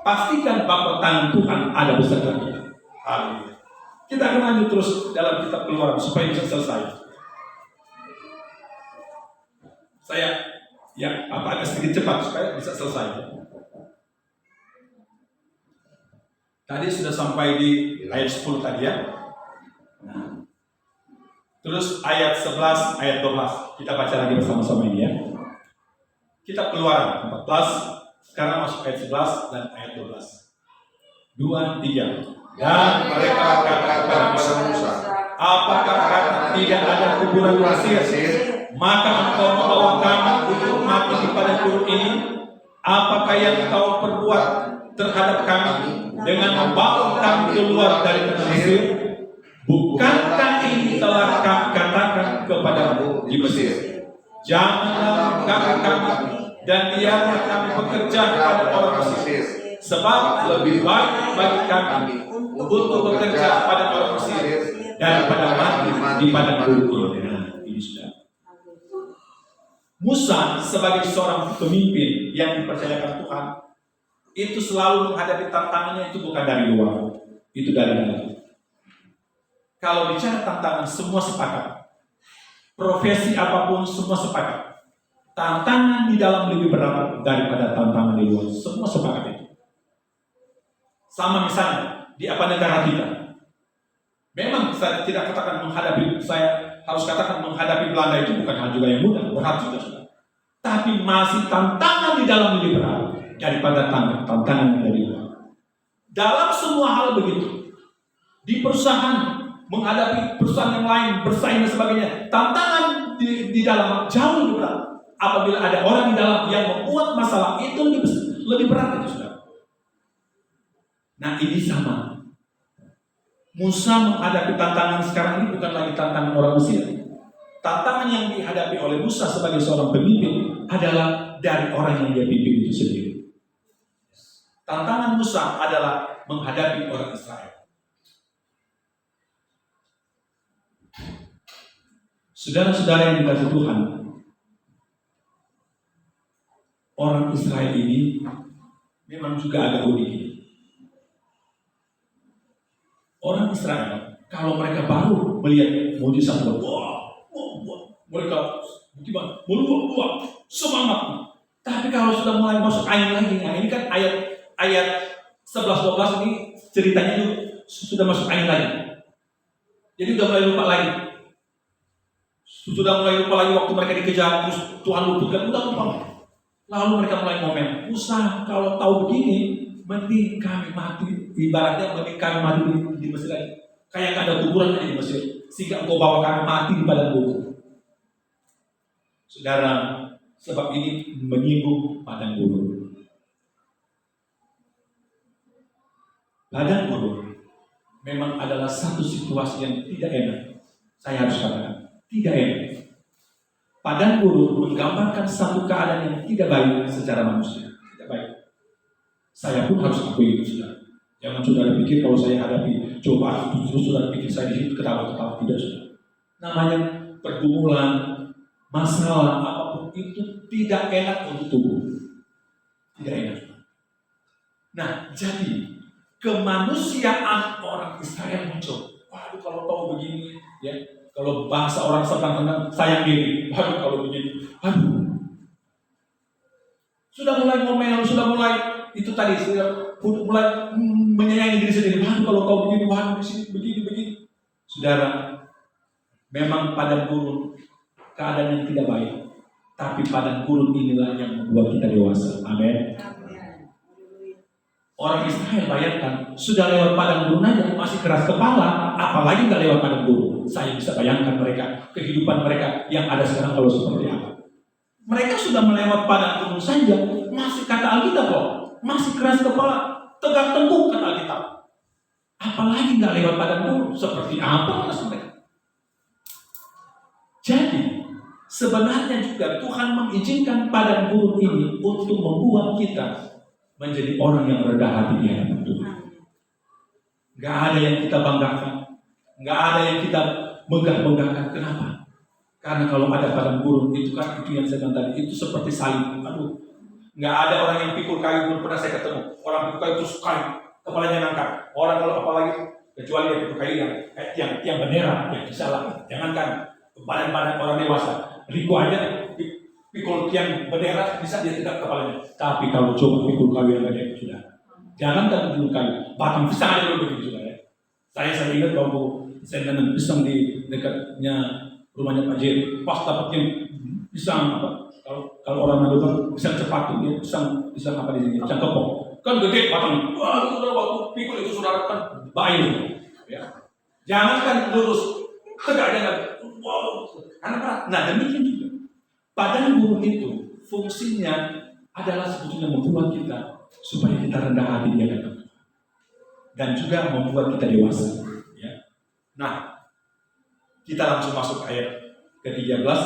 Pastikan bahwa tangan Tuhan ada beserta kita. Haleluya. Kita akan lanjut terus dalam kitab Keluaran supaya bisa selesai. Saya agak sedikit cepat supaya bisa selesai. Tadi sudah sampai di ayat 10 tadi ya. Nah. Terus ayat 11, ayat 12 kita baca lagi bersama-sama ini ya. Kitab Keluaran 14, sekarang masuk ayat 11 dan ayat 12. 2, 3. Dan mereka katakan kepada Musa, apakah karena tidak ada kuburan pasir, maka engkau membawa kami untuk mati kepada guru ini? Apakah yang kau perbuat terhadap kami dengan membawa kami keluar dari tanah Mesir? Bukankah ini telah kami katakan kepadamu di Mesir? Janganlah mengganggu kami dan biarlah kami bekerja kepada orang Mesir, sebab lebih baik bagi kami untuk bekerja pada orang Mesir daripada mati di padang gurun. Nah, ini sudah. Musa sebagai seorang pemimpin yang dipercayakan Tuhan itu selalu menghadapi tantangannya itu bukan dari luar, itu dari dalam. Kalau bicara tantangan semua sepakat. Profesi apapun semua sepakat. Tantangan di dalam lebih berat daripada tantangan di luar. Semua sepakat itu. Sama misalnya di apa negara kita. Memang saya tidak katakan saya harus katakan menghadapi Belanda itu bukan hal juga yang mudah, berat juga sudah. Tapi masih tantangan di dalam lebih berat daripada tantangan dari luar. Dalam semua hal begitu. Di perusahaan menghadapi perusahaan yang lain, bersaing dan sebagainya. Tantangan di dalam jauh lebih berat. Apabila ada orang di dalam yang membuat masalah itu lebih berat itu sudah. Nah ini sama. Musa menghadapi tantangan sekarang ini bukan lagi tantangan orang Mesir. Tantangan yang dihadapi oleh Musa sebagai seorang pemimpin adalah dari orang yang dia pimpin itu sendiri. Tantangan Musa adalah menghadapi orang Israel. Saudara-saudara yang dikasihi Tuhan, orang Israel ini memang juga agak unik. Orang Israel, kalau mereka baru melihat mujizat, mereka gimana? Meluap, semangat. Tapi kalau sudah mulai masuk angin lagi, nah ini kan ayat 11-12 ini ceritanya itu sudah masuk angin lagi. Jadi sudah mulai lupa lagi. Sudah mulai lupa lagi waktu mereka dikejar, terus Tuhan luputkan, udah lupa. Lalu mereka mulai ngomel, Musa kalau tahu begini, mending kami mati. Ibaratnya mending kami mati di Mesir aja. Kayak nggak ada kuburan aja di Mesir. Sehingga engkau bawa kami mati di padang gurun. Saudara, sebab ini menyinggung padang gurun. Padang gurun memang adalah satu situasi yang tidak enak. Saya harus katakan, tidak enak. Padang gurun menggambarkan satu keadaan yang tidak baik secara manusia. Tidak baik. Saya pun harus akui itu, saudara. Jangan saudara pikir kalau saya hadapi cobaan itu, terus saudara pikir saya di situ ketawa-ketawa. Tidak, saudara. Namanya pergumulan, masalah, apapun itu tidak enak untuk tubuh. Tidak enak. Nah, jadi kemanusiaan orang Israel muncul. Waduh, kalau tahu begini, ya, kalau bahasa orang senang-senang, sayang diri. Waduh, kalau begini, waduh. Sudah mulai ngomel, sudah mulai itu tadi, sudah mulai menyayangi diri sendiri. Waduh, kalau tahu begini, waduh, begini. Saudara, memang padang gurun keadaan yang tidak baik, tapi padang gurun inilah yang membuat kita dewasa. Amin. Orang Israel bayangkan, sudah lewat padang gurun aja masih keras kepala, apalagi nggak lewat padang gurun. Saya bisa bayangkan mereka, kehidupan mereka yang ada sekarang kalau seperti apa. Mereka sudah melewat padang gurun saja, masih kata Alkitab kok, masih keras kepala, tegak tengkuk kata Alkitab. Apalagi nggak lewat padang gurun, seperti apa mas mereka? Jadi sebenarnya juga Tuhan mengizinkan padang gurun ini untuk membuat kita menjadi orang yang rendah hati di hadapan Tuhan. Gak ada yang kita banggakan, gak ada yang kita megah-megahkan. Kenapa? Karena kalau ada padang gurun itu kan itu yang saya bilang tadi, itu seperti salib. Aduh, gak ada orang yang pikul kayu, belum pernah saya ketemu. Orang pikul kayu itu kayu, kepalanya ngangkat. Orang kalau apalagi kecuali dia pikul kayu yang tiang bendera, ya salah. Jangankan badan-badan orang dewasa, Riko aja pikul tiang bendera bisa dia tegak kepalanya. Tapi kalau coba pikul kayu yang ada sudah, jangan pikul kayu, batang pisang aja dulu begitu sudah ya. Saya ingat waktu saya nanam pisang di dekatnya rumahnya Pak Jerry, pas dapetin pisang apa? Kalau orang Madura pisang cepat ya, pisang apa di sini? Pisang kepok, kan gede batang. Wah, sudah waktu pikul itu sudah kan baik ya. Jangan kan lurus, tegak aja. Wow, karena berat. Nah demikian juga padang gurun itu fungsinya adalah sebetulnya membuat kita supaya kita rendah hati di hadapan Tuhan dan juga membuat kita dewasa. Ya. Nah, kita langsung masuk ayat ke-13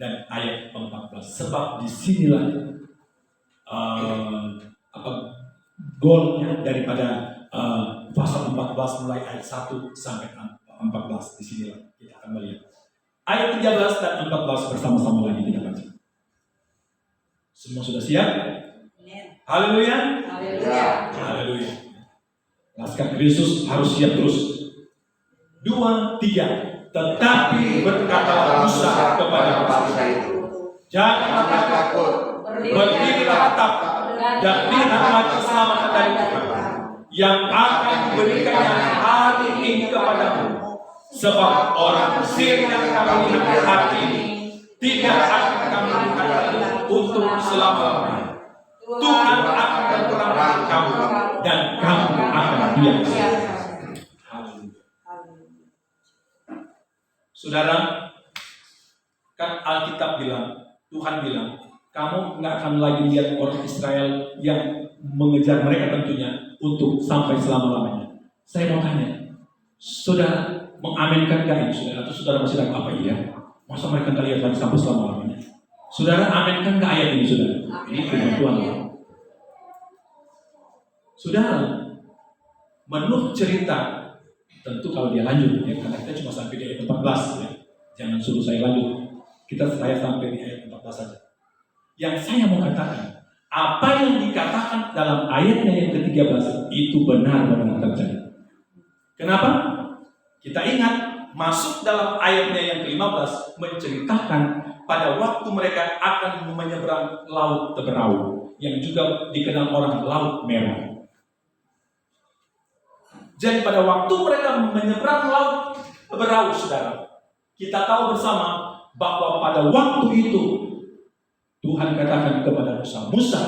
dan ayat ke-14. Sebab disinilah goalnya daripada pasal 14 mulai ayat 1 sampai 14. Disinilah kita akan melihat. Ayat 13 dan 14 bersama-sama lagi kita baca. Semua sudah siap? Haleluya. Haleluya. Laskar Kristus harus siap terus. 2, 3. Tetapi berkatalah Musa kepada bangsa itu, jangan takut, berdirilah tetap dan lihatlah keselamatan dari Tuhan yang akan memberikannya hari ini kepadamu. Sebab orang Mesir yang kami lihat hari ini tidak akan kami lihat untuk selama-lamanya. Tuhan akan berperang dengan kamu dan kamu akan biasa. Saudara, kan Alkitab bilang, Tuhan bilang, kamu nggak akan lagi lihat orang Israel yang mengejar mereka tentunya untuk sampai selama-lamanya. Saya mau tanya, saudara mengaminkan gak ini saudara? Atau saudara masih ragu apa iya? Masa mereka nggak lihat lagi sampai selama-lamanya? Saudara aminkan gak ayat ini saudara? Ini firman Tuhan. Saudara, menurut cerita, tentu kalau dia lanjut ya, karena kita cuma sampai di ayat 14 ya. Jangan suruh saya lanjut. Saya sampai di ayat 14 saja. Yang saya mau katakan, apa yang dikatakan dalam ayatnya yang ke-13 itu benar-benar terjadi. Kenapa? Kita ingat, masuk dalam ayatnya yang ke-15 menceritakan pada waktu mereka akan menyeberang laut Teberau yang juga dikenal orang Laut Merah. Jadi pada waktu mereka menyeberang laut Teberau, saudara, kita tahu bersama bahwa pada waktu itu Tuhan katakan kepada Musa, Musa,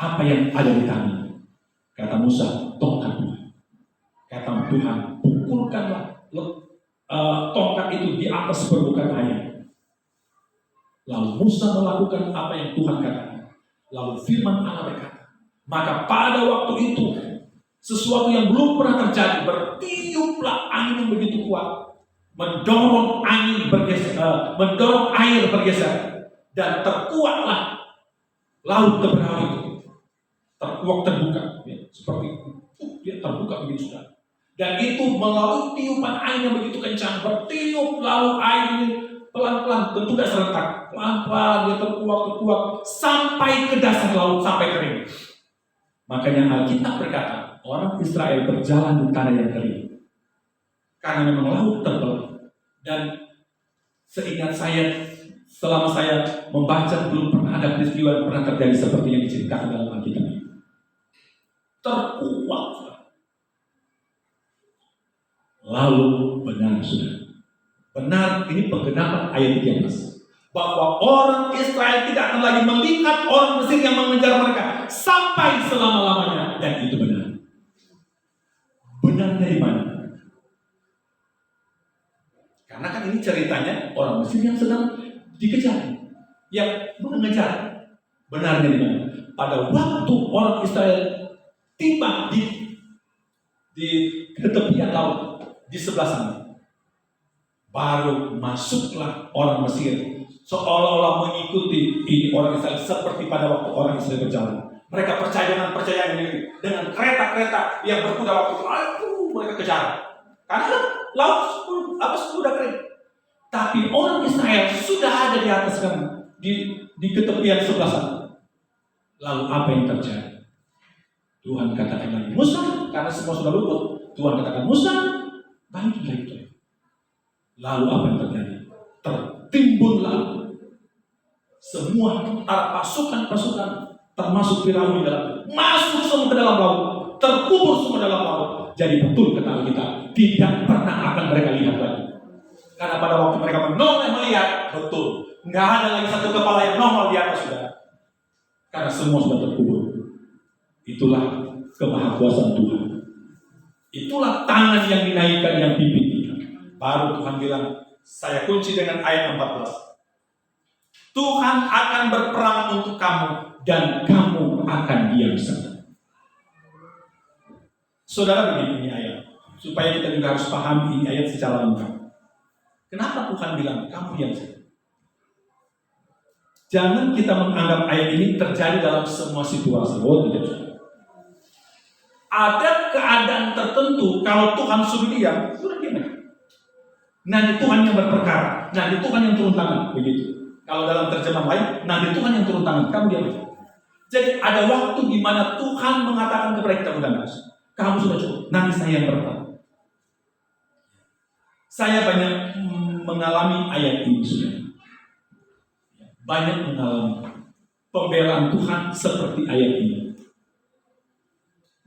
apa yang ada di tanganmu? Kata Musa, tongkat Tuhan. Kata Tuhan, pukulkanlah tongkat itu di atas permukaan air. Lalu Musa melakukan apa yang Tuhan katakan. Lalu firman Allah berkata, maka pada waktu itu sesuatu yang belum pernah terjadi, bertiuplah angin yang begitu kuat, mendorong mendorong air bergeser, dan terkuatlah laut teberau itu. Terbuka, ya, seperti itu, dia terbuka begitu sudah. Dan itu melalui tiupan angin yang begitu kencang, bertiup lalu air ini pelan-pelan, tentu tidak serentak, pelan-pelan dia terkuak sampai ke dasar laut, sampai kering. Makanya Alkitab berkata, orang Israel berjalan di tanah yang kering karena memang laut terbelah. Dan seingat saya, selama saya membaca, belum pernah ada peristiwa yang pernah terjadi seperti yang diceritakan dalam Alkitab ini. Terkuak. Lalu benar sudah. Benar, ini penggenapan ayat 13. Bahwa orang Israel tidak akan lagi melihat orang Mesir yang mengejar mereka sampai selama-lamanya. Dan itu benar. Benar dari mana? Karena kan ini ceritanya orang Mesir yang sedang dikejar, yang mengejar. Benar dari mana? Pada waktu orang Israel tiba di tepian laut di sebelah sana, baru masuklah orang Mesir seolah-olah mengikuti ini orang Israel seperti pada waktu orang Israel berjalan. Mereka percaya dengan percayaan ini, dengan kereta-kereta yang berkuda waktu itu, mereka kejar. Karena laut sudah kering. Tapi orang Israel sudah ada di atas kan, di ketepian sebelah sana. Lalu apa yang terjadi? Tuhan katakan lagi, Musa, karena semua sudah luput. Tuhan katakan, Musa, baliklah itu. Lalu apa yang terjadi? Tertimbunlah semua pasukan-pasukan termasuk Firaun di dalam, masuk semua ke dalam laut, terkubur semua dalam laut. Jadi betul kata kita, tidak pernah akan mereka lihat lagi. Karena pada waktu mereka menoleh melihat, betul, nggak ada lagi satu kepala yang nongol di atas sudah. Karena semua sudah terkubur. Itulah kemahakuasaan Tuhan. Itulah tangan yang dinaikkan, yang pimpin kita. Baru Tuhan bilang, saya kunci dengan ayat 14. Tuhan akan berperang untuk kamu dan kamu akan diam saja. Saudara, begini ini ayat, supaya kita juga harus pahami ini ayat secara lengkap. Kenapa Tuhan bilang kamu diam saja? Jangan kita menganggap ayat ini terjadi dalam semua situasi. Oh tidak. Ada keadaan tertentu kalau Tuhan suruh diam, sudah diam. Nanti Tuhan yang berperkara, nanti Tuhan yang turun tangan, begitu. Kalau dalam terjemahan lain, nanti Tuhan yang turun tangan, kamu diam. Jadi ada waktu di mana Tuhan mengatakan kepada kita, udah nggak usah, kamu sudah cukup, nanti saya yang berperang. Saya banyak mengalami ayat ini sudah. Banyak mengalami pembelaan Tuhan seperti ayat ini.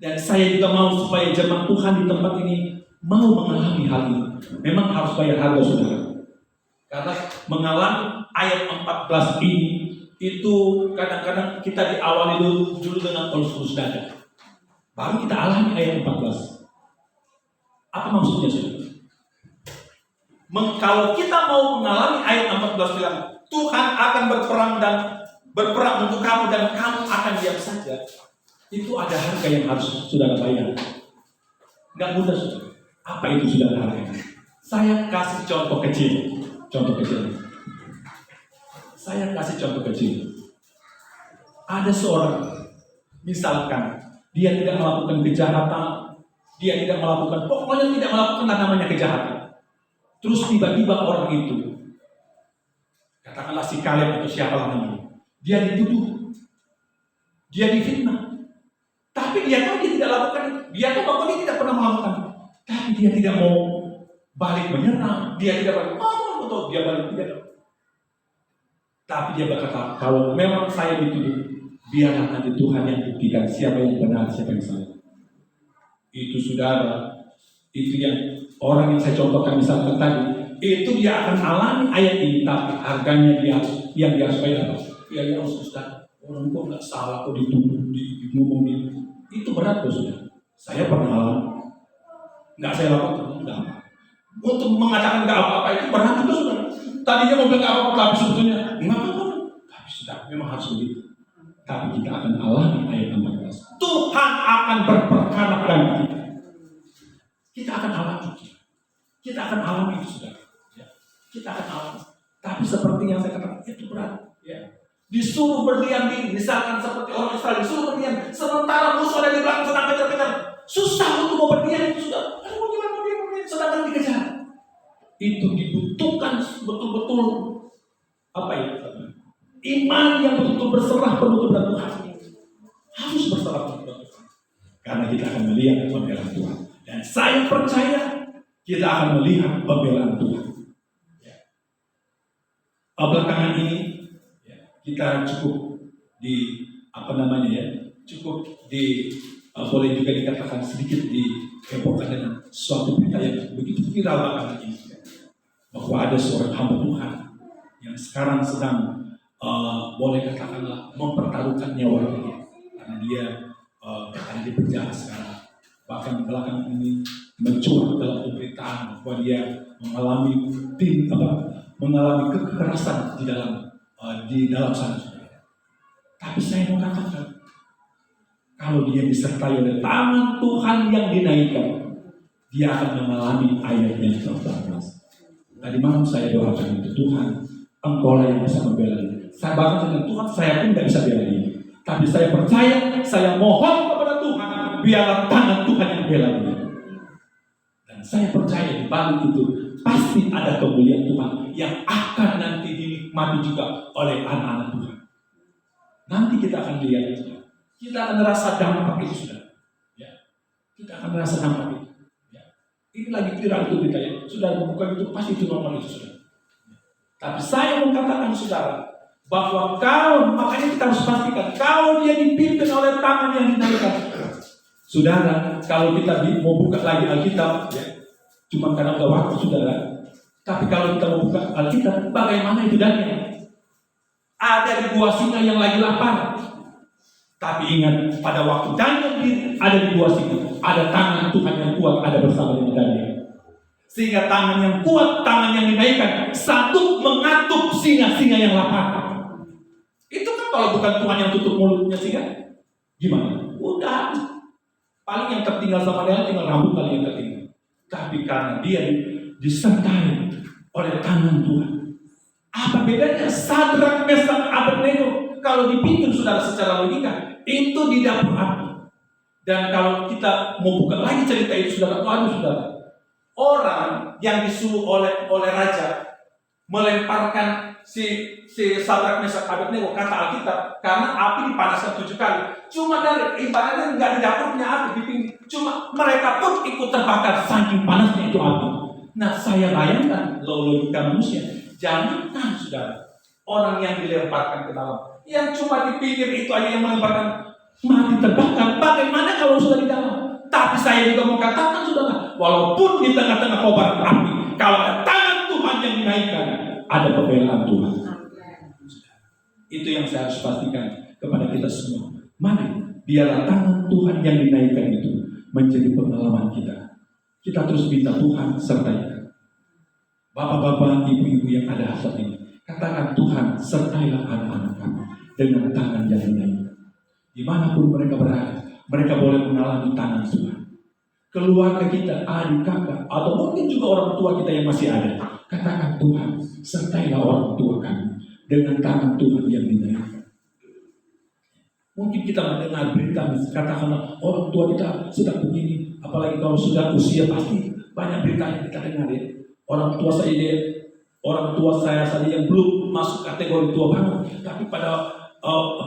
Dan saya juga mau supaya jemaat Tuhan di tempat ini mau mengalami hal ini. Memang harus bayar harga, saudara. Karena mengalami ayat 14 ini, itu kadang-kadang kita diawali dulu dengan ulus-ulus dada. Baru kita alami ayat 14. Apa maksudnya, saudara? Kalau kita mau mengalami ayat 14 bilang, Tuhan akan berperang untuk kamu dan kamu akan diam saja. Itu ada harga yang harus saudara bayar. Nggak mudah, saudara. Apa itu saudara harganya? Saya kasih contoh kecil. Saya kasih contoh kecil. Ada seorang, misalkan dia tidak melakukan kejahatan, dia tidak melakukan, pokoknya tidak melakukan namanya kejahatan. Terus tiba-tiba orang itu, katakanlah si Kaleb atau siapalah namanya, dia dituduh, dia difitnah. Tapi dia tahu dia tidak lakukan, dia tahu bahwa dia tidak pernah melakukan. Tapi dia tidak mau balik menyerang, dia tidak balik, betul, dia balik tidak. Tapi dia berkata, kalau memang saya dituduh, biarlah nanti Tuhan yang buktikan siapa yang benar, siapa yang salah. Itu saudara, itu yang orang yang saya contohkan misalkan tadi, itu dia akan alami ayat ini, tapi harganya dia yang dia harus bayar. ya Ustaz, orang kok nggak salah kok dituduh, ngomongin. Itu berat loh sudah. Saya pernah alami. Nggak saya lakukan, nggak apa. Untuk mengatakan nggak apa-apa itu berat juga sudah. Tadinya mau bilang nggak apa-apa, tapi sebetulnya nggak apa-apa. Tapi sudah, memang harus begitu. Tapi kita akan alami ayat 14. Tuhan akan berperkara dengan kita. Kita akan alami. Kita akan alami itu sudah. Ya. Kita akan alami. Tapi seperti yang saya katakan itu berat. Ya. Disuruh berdiam diri, misalkan seperti orang Israel disuruh berdiam, sementara musuh ada di belakang sedang kejar-kejar. Susah untuk mau berdiam itu sudah. Aduh, gimana mau berdiam? Sedangkan dikejar. Itu dibutuhkan betul-betul apa ya? Iman yang betul-betul berserah penuh kepada Tuhan. Harus berserah penuh kepada Tuhan. Karena kita akan melihat pembelaan Tuhan. Dan saya percaya kita akan melihat pembelaan Tuhan. Ya. Belakangan ini kita cukup di cukup di boleh juga dikatakan sedikit dihebohkan dengan suatu berita yang begitu viral belakangan ini, bahwa ada seorang hamba Tuhan yang sekarang sedang boleh katakanlah mempertaruhkan nyawanya karena dia akan di penjara sekarang. Bahkan belakangan ini mencuat dalam pemberitaan bahwa dia mengalami kekerasan di dalam sana. Tapi saya mau katakan, kalau dia disertai oleh tangan Tuhan yang dinaikkan, dia akan mengalami ayat yang ke-14. Tadi malam saya doakan itu, Tuhan, Engkau yang bisa membela dia. Saya bahkan dengan Tuhan, saya pun tidak bisa bela dia. Tapi saya percaya, saya mohon kepada Tuhan, biarlah tangan Tuhan yang bela dia. Dan saya percaya di balik itu pasti ada kemuliaan Tuhan yang akan nanti dinikmati juga oleh anak-anak Tuhan. Nanti kita akan lihat, kita akan merasa dampak itu sudah. Ya, kita akan merasa dampak itu. Ya. Ini lagi viral itu berita ya. Sudah bukan itu pasti itu normal itu sudah. Ya. Tapi saya mau katakan saudara bahwa makanya kita harus pastikan kalau dia dipimpin oleh tangan yang dinaikkan. Saudara, kalau kita mau buka lagi Alkitab, ya, cuma karena udah waktu saudara. Tapi kalau kita mau buka Alkitab, bagaimana itu Daniel? Ada di gua singa yang lagi lapar. Tapi ingat, pada waktu Daniel ada di gua singa, ada tangan Tuhan yang kuat ada bersama dengan Daniel. Sehingga tangan yang kuat, tangan yang dinaikkan, satu mengatuk singa-singa yang lapar. Itu kan kalau bukan Tuhan yang tutup mulutnya singa, gimana? Udah, paling yang tertinggal sama dia tinggal rambut kali yang tertinggal. Tapi karena dia disertai oleh tangan Tuhan. Apa bedanya Sadrak, Mesak, Abednego kalau dipimpin saudara secara logika itu di dapur api. Dan kalau kita mau buka lagi cerita itu saudara, orang yang disuruh oleh raja melemparkan si Sadrak, Mesak, Abednego kata Alkitab karena api dipanaskan 7 kali. Cuma dari ibaratnya nggak di dapur punya api di pinggir. Cuma mereka pun ikut terbakar saking panasnya itu api. Nah saya bayangkan logika manusia. Jangankan saudara, orang yang dilemparkan ke dalam, yang cuma di pinggir itu aja yang melemparkan mati terbakar. Bagaimana kalau sudah di dalam? Tapi saya juga mau katakan saudara, walaupun di tengah-tengah kobaran api, kalau ada tangan Tuhan yang dinaikkan, ada pembelaan Tuhan. Itu yang saya harus pastikan kepada kita semua. Mari, biarlah tangan Tuhan yang dinaikkan itu menjadi pengalaman kita. Kita terus minta Tuhan sertai kita. Bapak-bapak, ibu-ibu yang ada saat ini, katakan Tuhan sertailah anak-anak kami dengan tangan yang dinaikkan. Dimanapun mereka berada, mereka boleh mengalami tangan Tuhan. Keluarga kita, adik kakak, atau mungkin juga orang tua kita yang masih ada, katakan Tuhan sertailah orang tua kami dengan tangan Tuhan yang dinaikkan. Mungkin kita mendengar berita, katakanlah orang tua kita sedang begini, apalagi kalau sudah usia pasti banyak berita yang kita dengar ya. Orang tua saya saja yang belum masuk kategori tua banget, tapi pada 2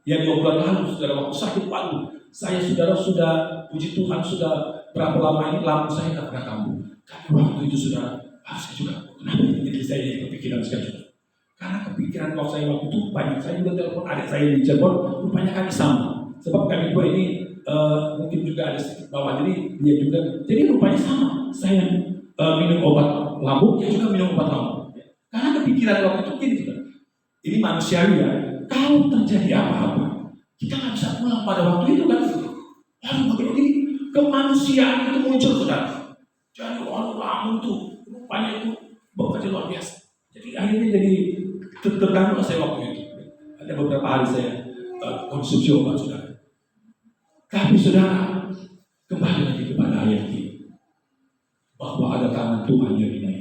bulan lalu saudara waktu sakit paru, saya sudah puji Tuhan sudah berapa lama ini lampu saya tidak pernah kambuh. Tapi waktu itu saudara, saya juga kenapa ini saya jadi kepikiran sekali. Karena kepikiran kalau saya waktu itu banyak, saya juga telepon adik saya di Cirebon, rupanya kami sama. Sebab kami dua ini mungkin juga ada sedikit bawah, jadi dia juga, jadi rupanya sama. Saya minum obat lambung, dia juga minum obat lambung. Karena kepikiran waktu itu gini juga. Ini manusiawi ya. Kalau terjadi apa-apa, kita nggak bisa pulang pada waktu itu kan. Lalu begini, kemanusiaan itu muncul saudara. Jadi orang lama itu, rupanya itu bekerja luar biasa. Jadi akhirnya jadi terganggu saya waktu itu. Ada beberapa hari saya konsumsi obat saudara. Tapi saudara, kembali lagi kepada ayat ini. Bahwa ada tangan Tuhan yang dinaikkan.